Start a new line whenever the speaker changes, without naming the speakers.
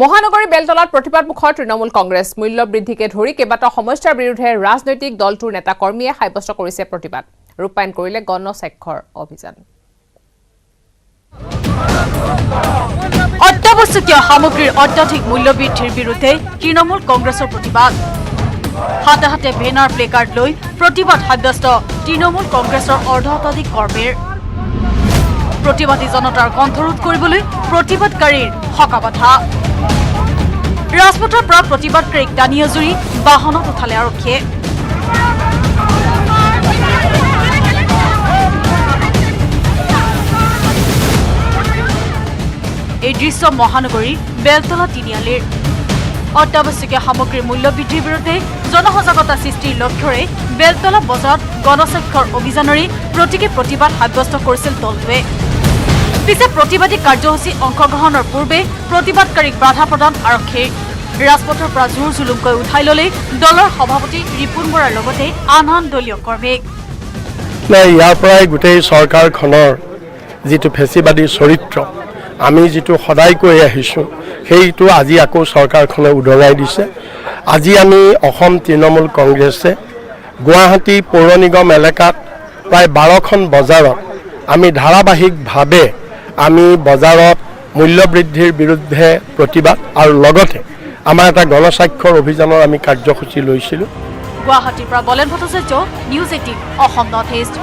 মহানগৰী বেলতলাত প্ৰতিবাদমুখৰ তৃণমূল কংগ্ৰেছ মূল্য বৃদ্ধিকে ধৰি কেইবাটাও সমস্যাৰ বিৰুদ্ধে ৰাজনৈতিক দলটোৰ নেতা কৰ্মীয়ে সাব্যস্ত কৰিছে প্ৰতিবাদ ৰূপায়ণ কৰিলে গণস্বাক্ষৰ অভিযান
অত্যাৱশ্যকীয় সামগ্ৰীৰ অত্যাধিক মূল্য বৃদ্ধিৰ বিৰুদ্ধে তৃণমূল কংগ্ৰেছৰ প্ৰতিবাদ হাতে হাতে বেনাৰ প্লেকাৰ্ড লৈ প্ৰতিবাদ সাব্যস্ত তৃণমূল কংগ্ৰেছৰ অৰ্ধশতাধিক কৰ্মীৰ প্ৰতিবাদী জনতাৰ কণ্ঠৰোধ কৰিবলৈ প্ৰতিবাদকাৰীৰ হকাবাধা ৰাজপথৰ পৰা প্ৰতিবাদকাৰীক টানি আজুৰি বাহনত উঠালে আৰক্ষীয়ে এই দৃশ্য মহানগৰী বেলতলা তিনিআলিৰ অত্যাৱশ্যকীয় সামগ্ৰীৰ মূল্য বৃদ্ধিৰ বিৰুদ্ধে জনসজাগতা সৃষ্টিৰ লক্ষ্যৰে বেলতলা বজাৰত গণস্বাক্ষৰ অভিযানেৰে প্ৰতীকী প্ৰতিবাদ সাব্যস্ত কৰিছিল দলটোৱে পিছে প্ৰতিবাদী কাৰ্যসূচী অংশগ্ৰহণৰ পূৰ্বে প্ৰতিবাদকাৰীক বাধা প্ৰদান আৰক্ষীৰ ৰাজপথৰ পৰা জোৰ জুলুমকৈ উঠাই ললে দলৰ সভাপতি ৰিপুণ বৰাৰ লগতে আন আন দলীয় কৰ্মীক
ইয়াৰ পৰাই গোটেই চৰকাৰখনৰ যিটো ফেচিবাদী চৰিত্ৰ আমি যিটো সদায় কৈ আহিছোঁ সেইটো আজি আকৌ চৰকাৰখনে উদঙাই দিছে আজি আমি অসম তৃণমূল কংগ্ৰেছে গুৱাহাটী পৌৰ নিগম এলেকাত প্ৰায় 12খন বজাৰত আমি ধাৰাবাহিকভাৱে আমি বজাৰত মূল্য বৃদ্ধিৰ বিৰুদ্ধে প্ৰতিবাদ আৰু লগতে আমাৰ এটা গণস্বাক্ষৰ অভিযানৰ আমি কাৰ্যসূচী লৈছিলোঁ
গুৱাহাটীৰ পৰা বলেন Bhattacharya news 18 Assam north east